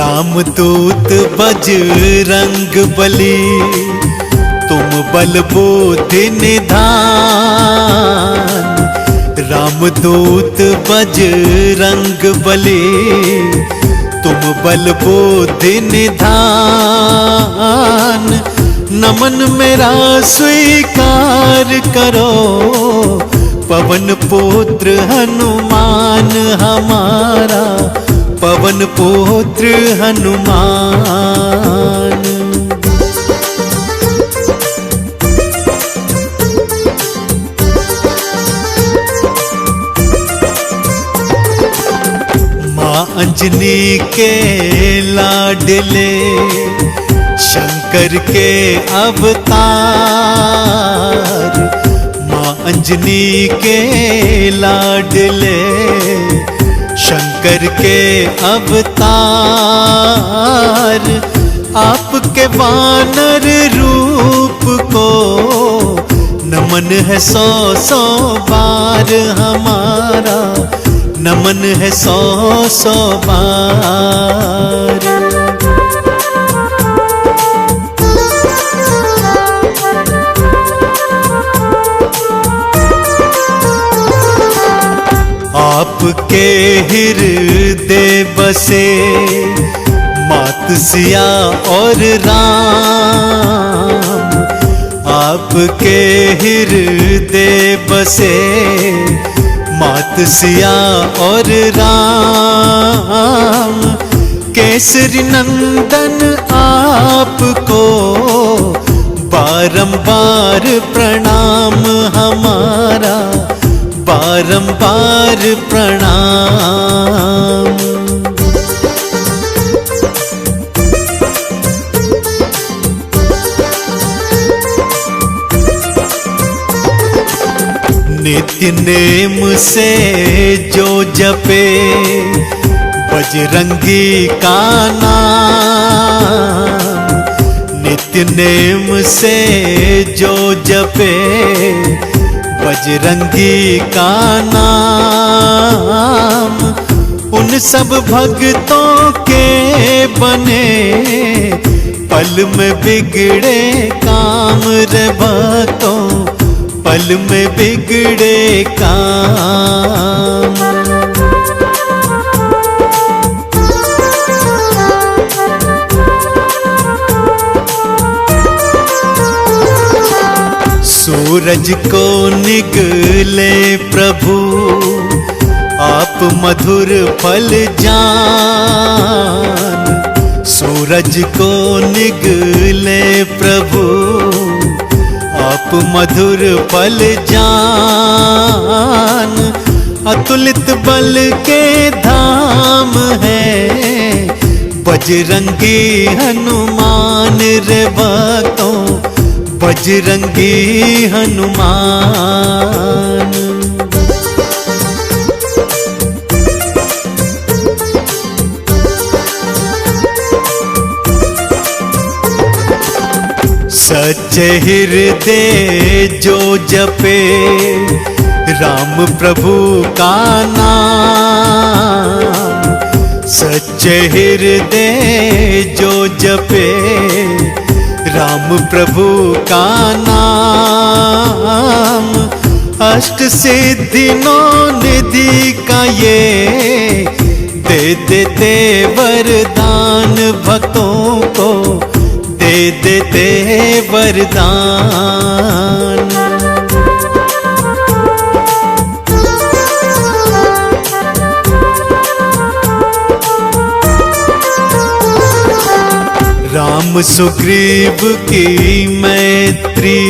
रामदूत बजरंग बली, तुम बल बुद्धि निधान। रामदूत बजरंग बली, तुम बल बुद्धि निधान। नमन मेरा स्वीकार करो, पवन पुत्र हनुमान हमारा, पवन पुत्र हनुमान। माँ अंजनी के लाडले, शंकर के अवतार। माँ अंजनी के लाडले, शंकर के अवतार। आपके वानर रूप को नमन है 100-100 बार हमारा, नमन है 100-100 बार। आपके हृदय बसे मात सिया और राम। आपके हृदय बसे मात सिया और राम। केसरी नंदन आपको बारंबार प्रणाम हमारा, बारंबार प्रणाम। नित्य नेम से जो जपे बजरंगी का नाम। नित्य नेम से जो जपे बजरंगी का नाम। उन सब भक्तों के बने पल में बिगड़े काम रे भक्तों, पल में बिगड़े काम। सूरज को निगले प्रभु, आप मधुर फल जान। सूरज को निगले प्रभु, आप मधुर फल जान। अतुलित बल के धाम है बजरंगी हनुमान रे भक्तों, बजरंगी हनुमान। सच्चे हृदय जो जपे राम प्रभु का नाम। सच्चे हृदय जो जपे राम प्रभु का नाम। अष्ट सिद्धि नौ निधि का ये दे देते वरदान भक्तों को, दे देते वरदान। राम सुग्रीव की मैत्री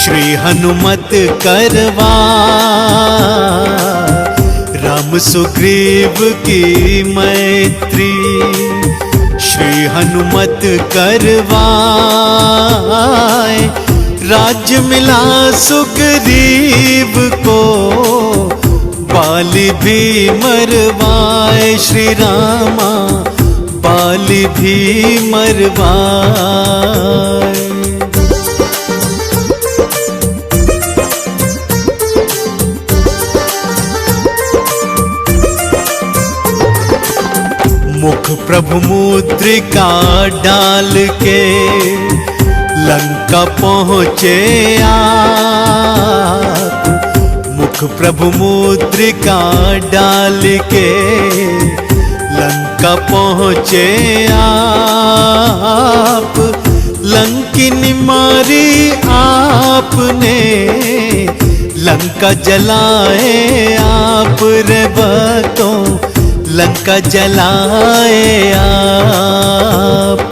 श्री हनुमत करवा। राम सुग्रीव की मैत्री श्री हनुमत करवाए। राज्य मिला सुग्रीव को, बाली भी मरवाए श्री रामा, बाली भी मरवाए। मुख मुख प्रभु मुद्रिका डाल के लंका पहुँचे आप। मुख प्रभु मुद्रिका डाल के लंका पहुँचे आप। लंकिनी मारी आपने, लंका जलाए आप रे भक्तों, लंका जलाए आप।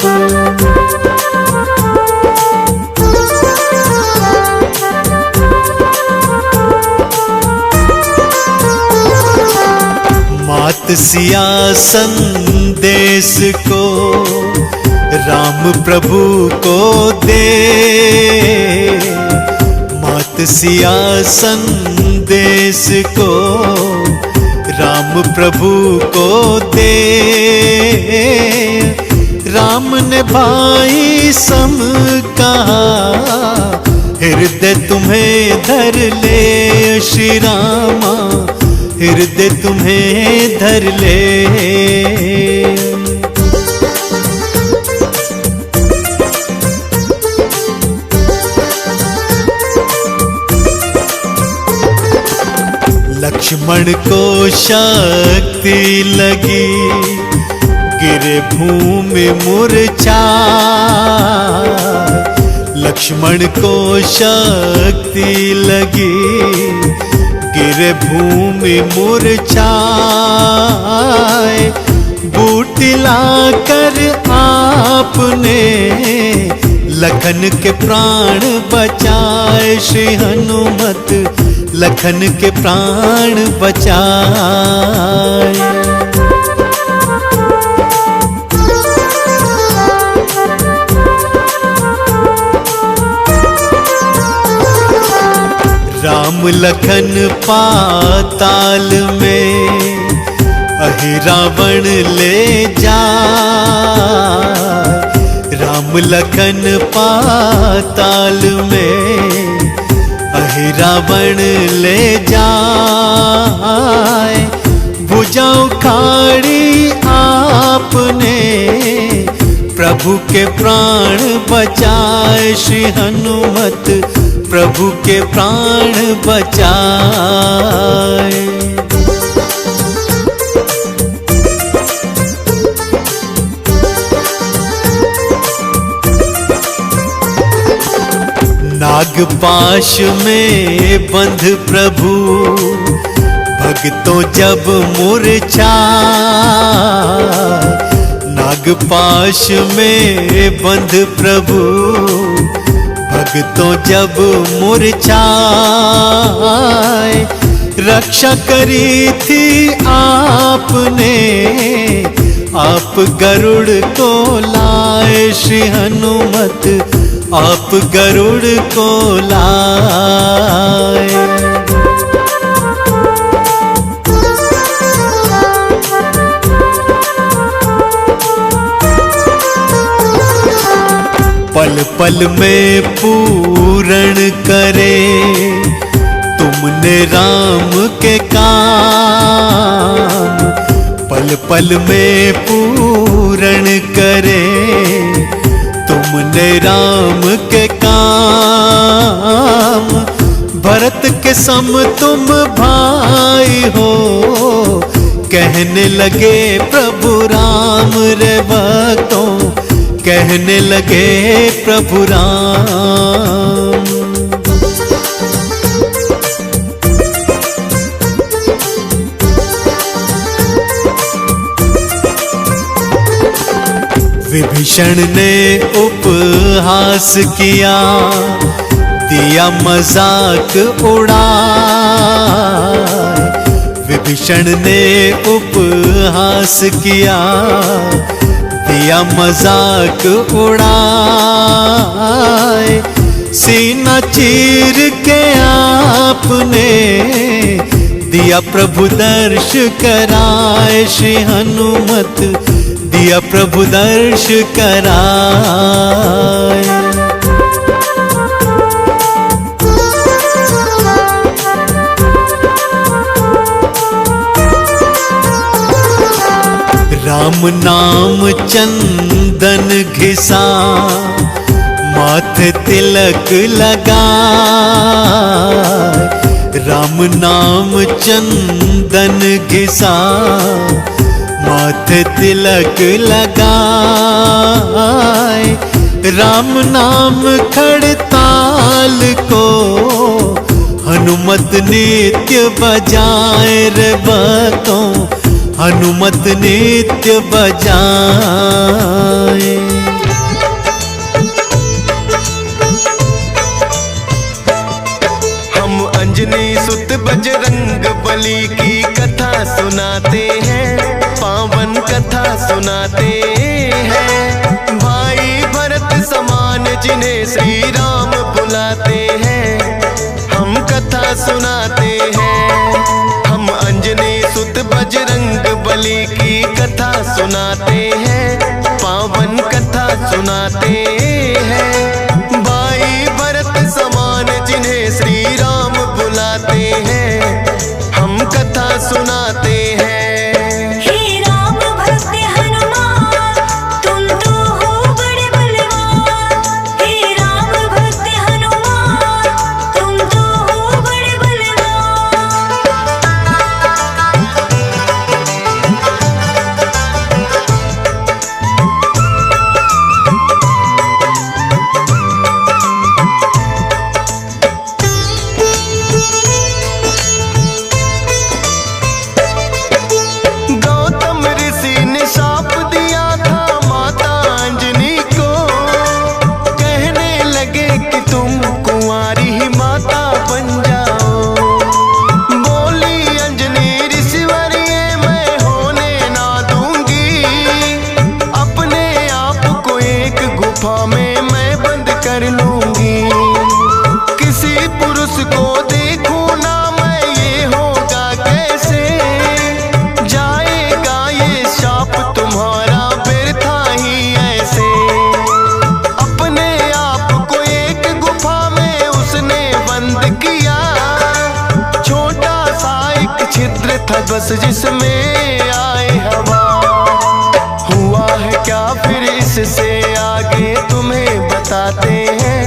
मात सिया संदेश को राम प्रभु को दे, मात सिया संदेश को राम प्रभु को दे। राम ने भाई सम कहा, हृदय तुम्हें धर ले श्री रामा, हृदय तुम्हें धर ले। लक्ष्मण को शक्ति लगी, गिरे भूमि मूर्छाए। लक्ष्मण को शक्ति लगी, गिरे भूमि मूर्छाए। बूटी लाकर आपने लखन के प्राण बचाए, श्री हनुमत लखन के प्राण बचाए। राम लखन पाताल में अहि रावण ले जाए। राम लखन पाताल में अहि रावण ले जाए। भुजा उखाड़ी आपने प्रभु के प्राण बचाए, श्री हनुमत प्रभु के प्राण बचाए। नागपाश में बंध प्रभु भक्तों जब मूर्छाए। नागपाश में बंध प्रभु भक्तों जब मूर्छाए। रक्षा करी थी आपने, आप गरुड़ को लाए, श्री हनुमत आप गरुड़ को लाए। पल पल में पूर्ण करे तुमने राम के काम। पल पल में पूर्ण करे तुमने राम के काम। भरत के सम तुम भाई हो, कहने लगे प्रभु राम रे भक्तों, कहने लगे प्रभु राम। विभीषण ने उपहास किया, दिया मजाक उड़ाए। विभीषण ने उपहास किया, दिया मजाक उड़ाए। सीना चीर के आपने दिया प्रभु दर्श कराए, श्री हनुमत दिया प्रभु दर्श कराए। राम राम नाम चंदन घिसा, माथे तिलक लगा। राम नाम चंदन घिसा, माथे तिलक लगाए। राम नाम खड़ताल को हनुमत नित्य बजाए रे भक्तों, हनुमत नित्य बजाए। हम अंजनी सुत बजरंग बली की कथा सुनाते हैं, पावन कथा सुनाते हैं। भाई भरत समान जिन्हें श्री राम बुलाते हैं, हम कथा सुनाते हैं। हम अंजनी सुत बजरंग बली की कथा सुनाते हैं, पावन कथा सुनाते हैं। भाई भरत समान जिन्हें श्री राम बुलाते हैं, हम कथा सुनाते हैं। हे राम भक्त हनुमान, तुम तो हो बड़े बलवान। हे राम भक्त हनुमान, तुम तो हो बड़े बलवान। गौतम ऋषि ने शाप दिया था माता अंजनी को, कहने लगे कि तुम कुंवारी ही माता बन जाओ। बोली अंजनी ऋषिवर ये मैं होने ना दूंगी, अपने आप को एक गुफा में मैं बंद कर लूंगी। किसी पुरुष को देखूं ना मैं, ये होगा कैसे? जाएगा ये शाप तुम्हारा व्यर्था ही ऐसे। अपने आप को एक गुफा में उसने बंद किया, छोटा सा एक छिद्र था बस जिसमें आए हवा। हुआ है क्या फिर इससे आगे तुम्हें बताते हैं,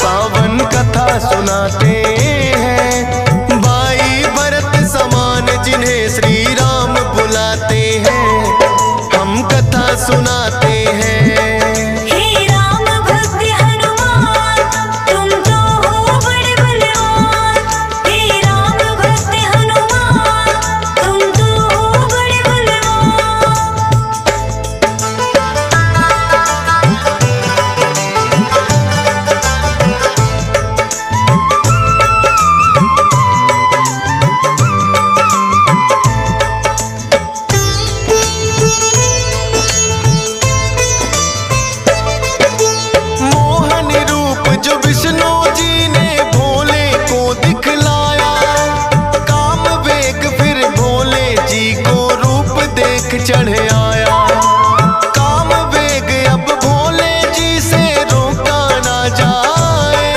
पावन कथा सुनाते हैं। भाई भरत समान जिन्हें श्री राम बुलाते हैं, हम कथा सुनाते हैं। हे राम भक्त हनुमान, तुम तो हो बड़े बलवान। हे राम भक्त हनुमान, तुम तो हो बड़े बलवान। मोहन रूप जो विष्णु जी ने भोले को दिखलाया, काम वेग फिर भोले जी को रूप देख चढ़ आया। काम वेग अब भोले जी से रोका ना जाए,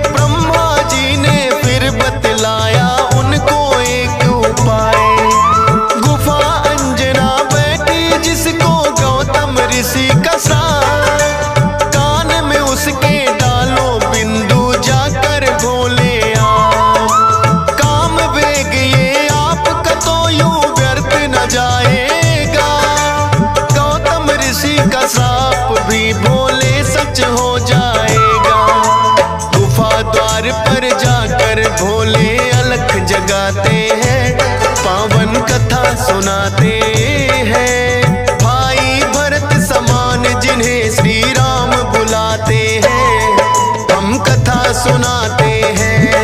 ब्रह्मा जी ने फिर बतलाया उनको एक उपाय। गुफा अंजना बैठी जिसको गौतम ऋषि का साथ, कान में उसके डालो बिंदु जाकर भोले आप। काम वेग ये आपका तो यूं व्यर्थ न जाएगा, गौतम ऋषि का श्राप भी भोले सच हो जाएगा। गुफा द्वार पर जाकर भोले अलख जगाते हैं, पावन कथा सुनाते हैं। भाई भरत समान जिन्हें श्री राम बुलाते हैं, हम कथा सुनाते हैं।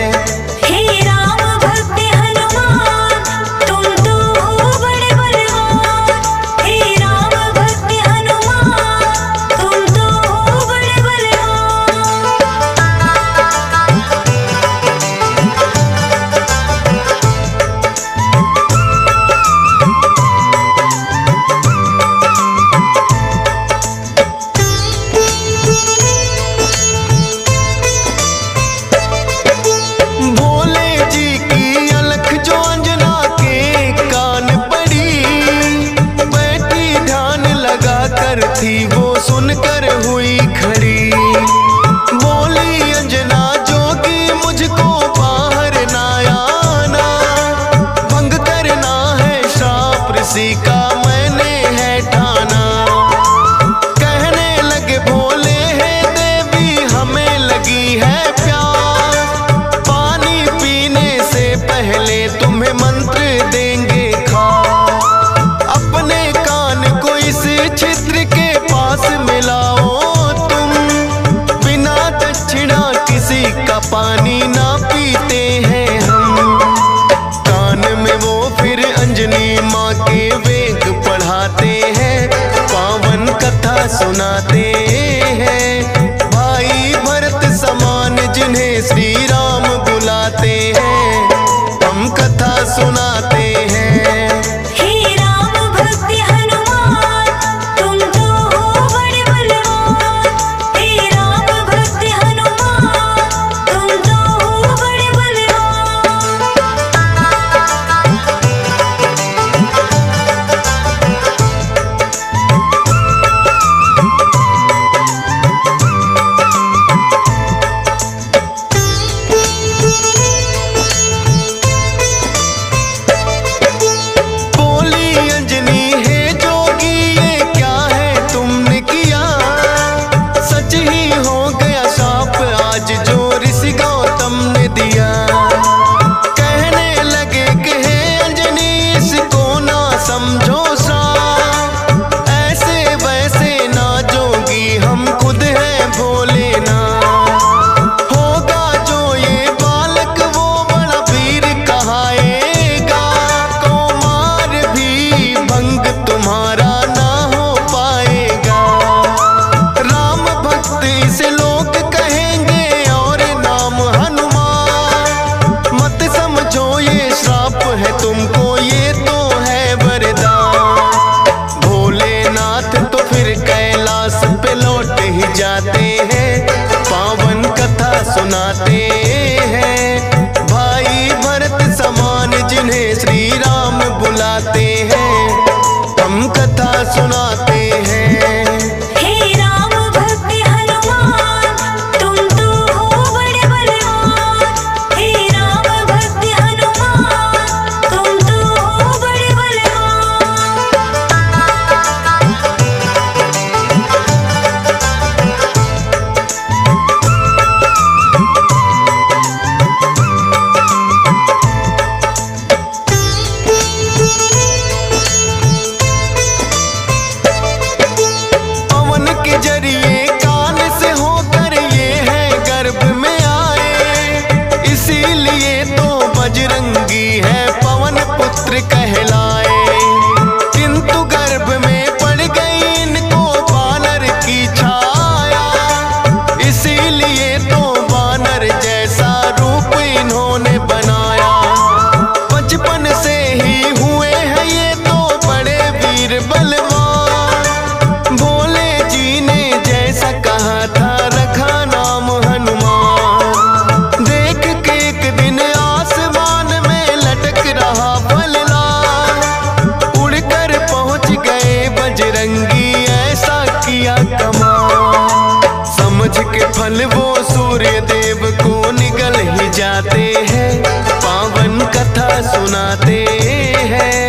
हे राम भक्त हनुमान, तुम तो हो बड़े बलवान। हे राम भक्त हनुमान, तुम तो हो बड़े बलवान। तुम्हें मंत्र देंगे खा। अपने कान को इस छिद्र के पास मिलाओ तुम, बिना दक्षिणा किसी का पानी ना पीते हैं हम। कान में वो फिर अंजनी माँ के वेद पढ़ाते हैं, पावन कथा सुनाते हैं। भाई भरत समान जिन्हें श्री राम बुलाते हैं, हम कथा सुनाते हैं। हे राम भक्त हनुमान तुम तो हो बड़े बलवान। हे राम भक्त हनुमान तुम तो हो बड़े बलवान। बोली अंजनी है जोगी ये क्या है तुमने किया, सच ही हो गया शाप आज जो ऋषि गौतम ने दिया। कहने लगे कि हे अंजनी इसको ना समझो श्राप, ऐसे वैसे ना जोगी हम खुद हैं भोले ना। होगा जो ये बालक वो बड़ा वीर कहाएगा, कुमार भी भंग तुम्हारा ना हो पाएगा। राम भक्त इसे लोग कहेंगे और नाम हनुमान, मत समझो ये श्राप है तुमको ये तो है वरदान। भोलेनाथ तो फिर कैलाश पे लौट ही जाते हैं, पावन कथा सुनाते हैं। भाई भरत समान जिन्हें श्री राम बुलाते हैं, हम कथा सुनाते हैं। हे राम भक्त हनुमान तुम तो हो बड़े बलवान। हे राम भक्त हनुमान तुम तो हो बड़े बलवान। पवन के जरिए कान से होकर ये है गर्भ में आए, इसीलिए तो बजरंगी है पवन पुत्र कहलाए। किंतु गर्भ में पड़ गई इनको वानर की छाया, इसीलिए तो वानर जैसा रूप इन्होंने बनाया। बचपन से ही हुए हैं ये तो बड़े वीर बलवान, भोले जी ने जैसा कहा था रखा नाम हनुमान। देख के एक दिन आसमान में लटक रहा फलदार, उड़कर पहुंच गए बजरंगी ऐसा किया कमाल। समझ के फल वो सूर्य देव को निगल ही जाते हैं, पावन कथा सुनाते हैं।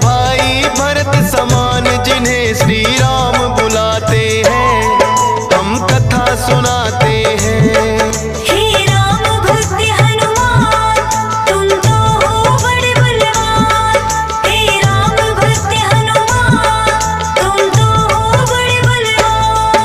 भाई भरत समान जिन्हें श्री राम बुलाते हैं, हम कथा सुनाते हैं। हे राम भक्त हनुमान तुम तो हो बड़े बलवान। हे राम भक्त हनुमान तुम तो हो बड़े बलवान।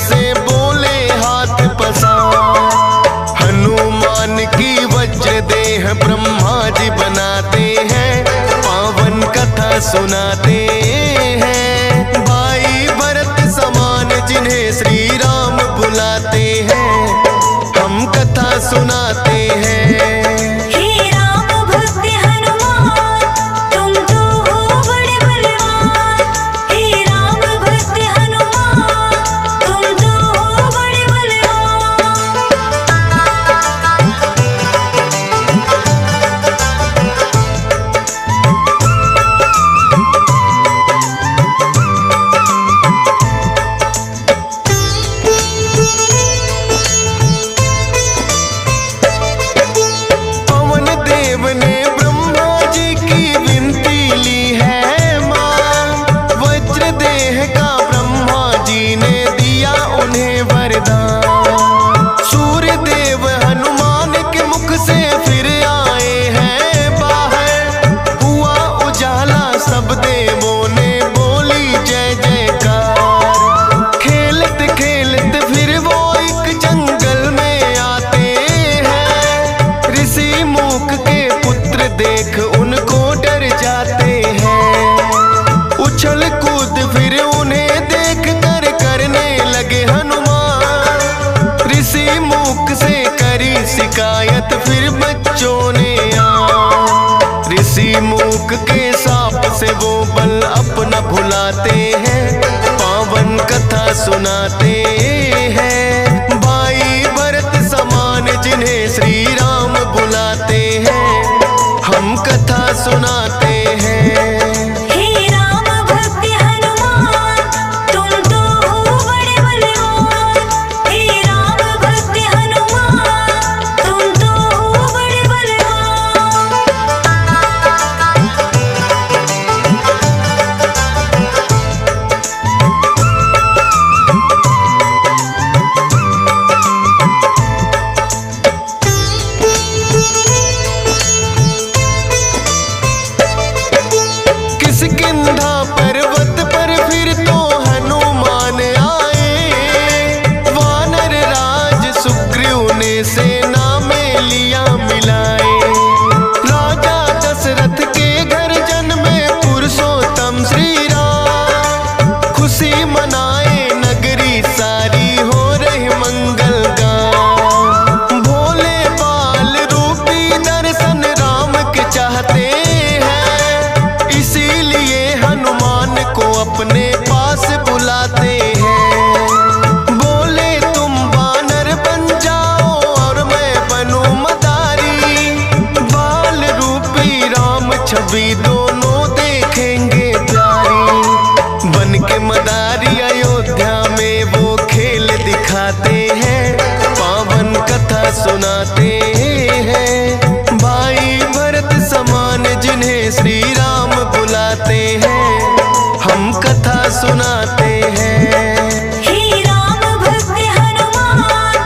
से बोले हाथ पसार। हनुमान की वज्र देह ब्रह्मा जी बनाते हैं, पावन कथा सुनाते हैं। भाई भरत समान जिन्हें श्री राम बुलाते हैं, हम कथा सुनाते हैं। हे राम भक्त हनुमान तुम तो हो बड़े बलवान। हे राम भक्त हनुमान तुम तो हो बड़े बलवान। पवन देव ने ब्रह्मा जी की विनती ली है मां, वज्र देह का ब्रह्मा जी ने दिया उन्हें वरदान। सूर्य देव हनुमान के मुख से फिर आए हैं बाहर, हुआ उजाला सब देवों ने बोली जय जयकार। खेलते खेलते फिर वो एक जंगल में आते हैं, ऋषि मूक के पुत्र देख उनको डर जाते हैं। उछल कूद फिर उन्हें देख कर करने लगे हनुमान। ऋषि मूक से करी शिकायत फिर बच्चों ने आ। ऋषि मूक के साप से वो बल अपना भुलाते हैं, पावन कथा सुनाते हैं। भाई भरत समान जिन्हें श्री राम बुलाते हैं, हम कथा सुनाते हैं। हे राम भक्त हनुमान तुम तो हो बड़े बलवान। हे राम भक्त हनुमान तुम तो हो बड़े बलवान। किष्किंधा पर्वत पर फिर तो हनुमान आए, वानर राज सुग्रीव ने सेना में लिया मिलाए। राजा दशरथ के घर जन्मे पुरुषोत्तम श्री राम, खुशी मनाए नगरी सारी हो रही मंगल गान। भोले बाल रूपी दर्शन राम के चाहते हैं, इसीलिए हनुमान को अपने पास बुलाते हैं। बोले तुम वानर बन जाओ और मैं बनूं मदारी, बाल रूपी राम छवि दोनों देखेंगे प्यारी। बन के मदारी अयोध्या में वो खेल दिखाते हैं, पावन कथा सुनाते हैं। भाई भरत समान जिन्हें श्री राम बुलाते हैं, हम कथा सुनाते हैं। हे राम भक्त हनुमान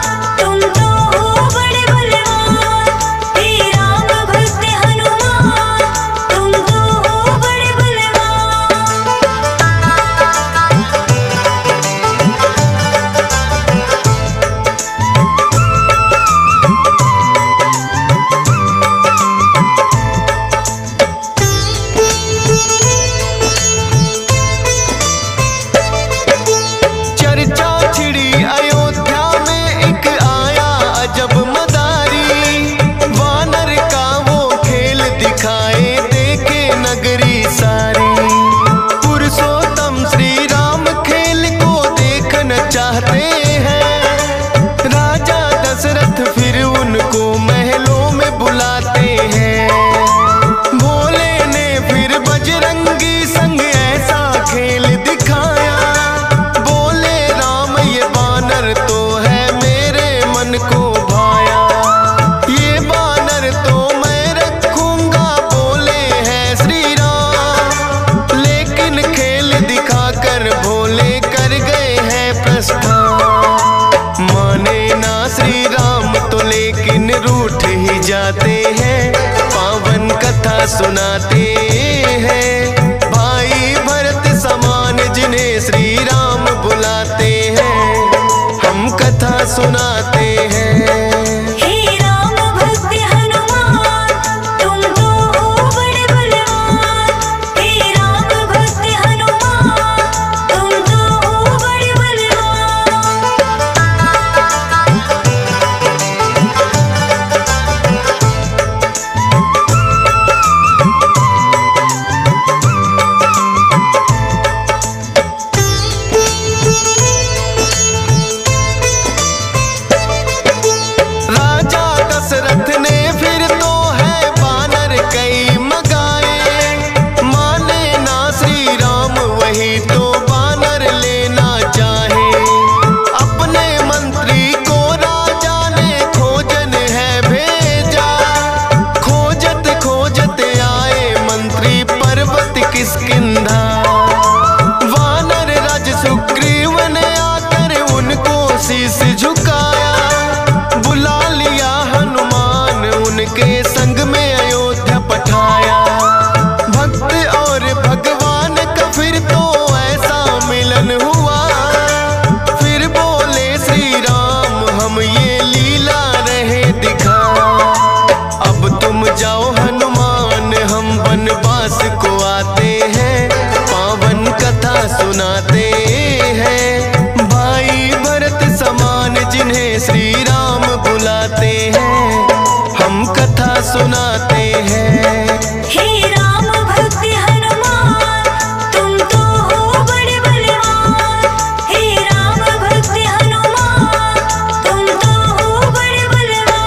तुम तो हो बड़े बलवान। हे राम भक्त हनुमान तुम तो हो बड़े बलवान। चर्चा छिड़ी अयोध्या में एक आया अजब मदारी, वानर का वो खेल दिखाए देखे नगरी सारी। पुरुषोत्तम श्री राम खेल को देखना चाहते हैं, राजा दशरथ फिर उनको महलों में बुलाते हैं। भोले ने फिर बजरंगी संग ऐसा खेल दिखाया, बोले राम ये बानर तो है मेरे मन को भाया। ये बानर तो मैं रखूंगा बोले हैं श्री राम, लेकिन खेल दिखाकर भोले कर गए हैं प्रस्थान। माने ना श्री राम तो लेकिन रूठ ही जाते हैं, पावन कथा सुनाते हैं। भाई भरत समान जिन्हें श्री राम बुलाते हैं, सुनाते हैं। हे राम भक्त हनुमान तुम तो हो बड़े बलवान। हे राम भक्त हनुमान तुम तो हो बड़े बलवान। राजा दशरथ ने फिर तो है बानर कई मगाए, माने ना श्री राम वही तो बानर लेना चाहे। अपने मंत्री को राजा ने खोजन है भेजा, खोजत खोजत आए मंत्री पर्वत किष्किंधा। वानर राज सुग्रीव ने आकर उनको शीश झुकाया, बुला लिया हनुमान उनके संग में अयोध्या पठाया। भक्त और भगवान का फिर तो ऐसा मिलन हुआ, फिर बोले श्री राम हम ये लीला रहे दिखा। अब तुम जाओ हनुमान हम वनवास को आते हैं, पावन कथा सुनाते हैं। भाई भरत समान जिन्हें श्री राम बुलाते हैं, हम कथा सुनाते हैं। हे राम भक्त हनुमान तुम तो हो बड़े बलवान। हे राम भक्त हनुमान तुम तो हो बड़े बलवान।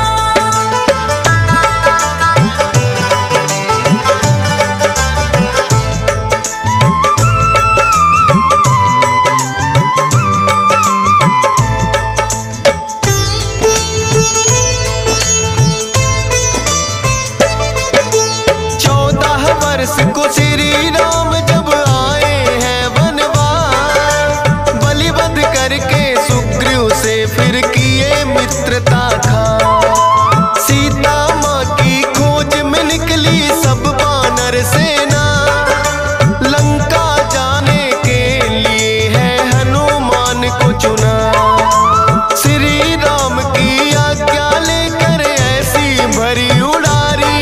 वर्ष को श्री राम जब आए हैं वनवास, बलिवध करके सुग्रीव से फिर किए मित्रता खा। सीता माँ की खोज में निकली सब वानर सेना, लंका जाने के लिए है हनुमान को चुना। श्री राम की आज्ञा लेकर ऐसी भरी उड़ारी,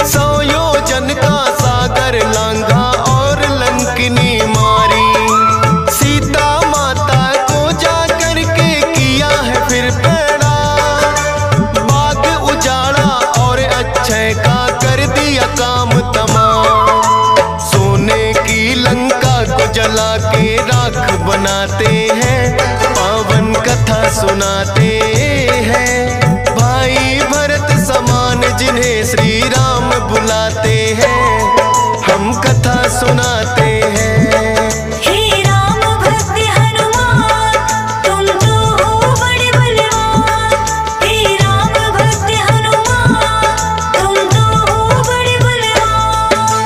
100 योजन का सागर लांघा और लंकिनी मारी। सीता माता को जा करके किया है फिर पैड़ा, बाग उजाड़ा और अक्षय का कर दिया काम तमाम। सोने की लंका को जला के राख बनाते हैं, पावन कथा सुनाते हैं। भाई भरत समान जिन्हें श्री राम बुलाते हैं, हम कथा सुनाते हैं। हे राम भक्त हनुमान तुम तो हो बड़े बलवान। हे राम भक्त हनुमान तुम तो हो बड़े बलवान।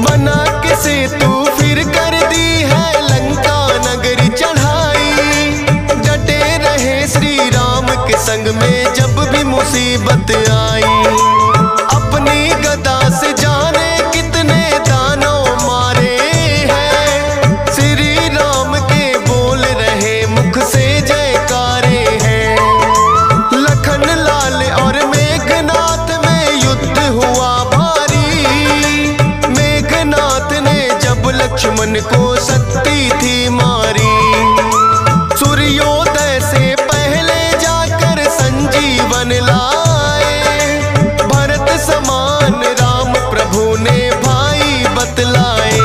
बना के सेतु फिर कर दी है लंका नगरी चढ़ाई। डटे रहे श्री राम के संग में जब भी मुसीबत आई। अपनी गदा से जाने कितने दानव मारे हैं, श्री राम के बोल रहे मुख से जयकारे हैं। लखन लाल और मेघनाथ में युद्ध हुआ भारी, मेघनाथ ने जब लक्ष्मण को शक्ति थी मारी। सूर्योदय से पहले जाकर संजीवन लाए, भरत समान राम प्रभु ने भाई बतलाए।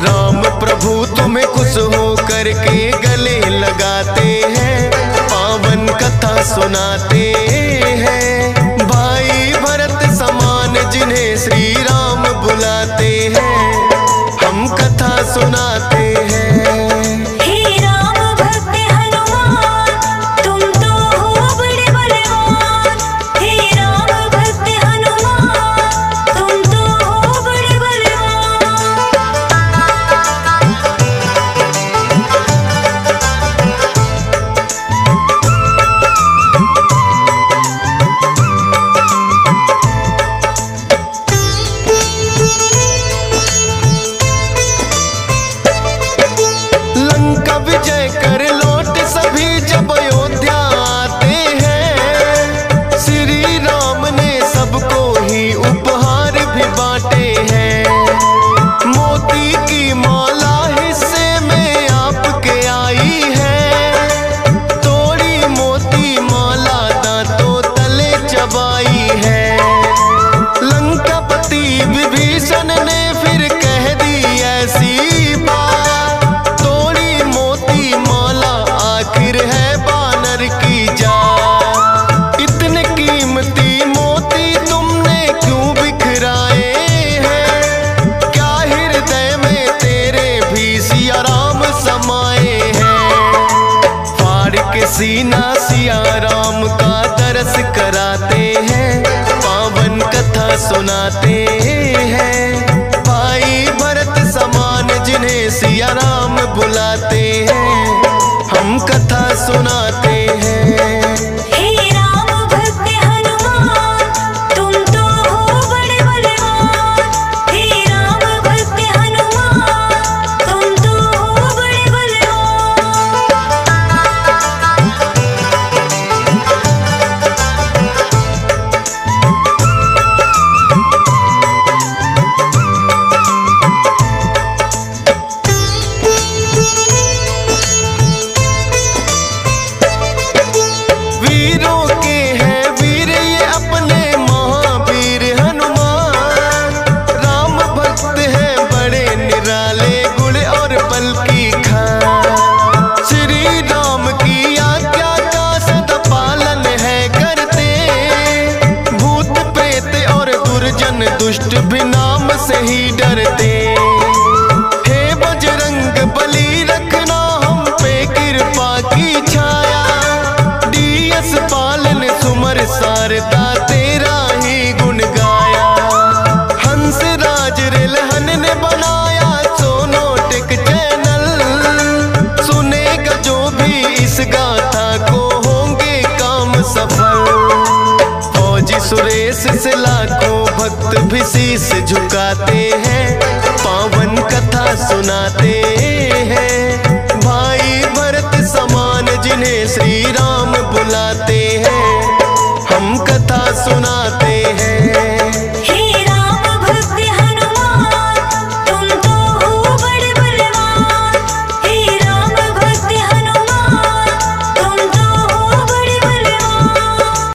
राम प्रभु तुम्हें खुश हो करके गले लगाते हैं, पावन कथा सुनाते हैं। भाई भरत समान जिन्हें श्री राम बुलाते हैं, हम कथा सुनाते हैं। हे राम भक्त हनुमान तुम तो हो बड़े बलवान। हे राम भक्त हनुमान तुम तो हो बड़े बलवान। सीना सिया राम का दरस कराते हैं, पावन कथा सुनाते हैं। भाई भरत समान जिन्हें सिया राम बुलाते हैं, हम कथा सुनाते हैं। हे राम भक्त हनुमान तुम तो हो बड़े बलवान। हे राम भक्त हनुमान तुम तो हो बड़े बलवान। वीरों के हैं वीर ये अपने महावीर हनुमान। राम भक्त हैं बड़े निराले गुण और बल की खान। श्री राम की आज्ञा का सदा पालन है करते, भूत प्रेत और दुर्जन दुष्ट भी नाम से ही डरते। हे बजरंग बली रखना हम पे कृपा की छाया, डीएस पालन सुमर सारदा तेरा ही गुण गाया। हंस राज रिलहन ने बनाया सोनोटिक चैनल, सुनेगा जो भी इस गाथा को होंगे काम सफल। फौजी सुरेश से लाखों भक्त भी शीश झुकाते हैं, पावन कथा सुनाते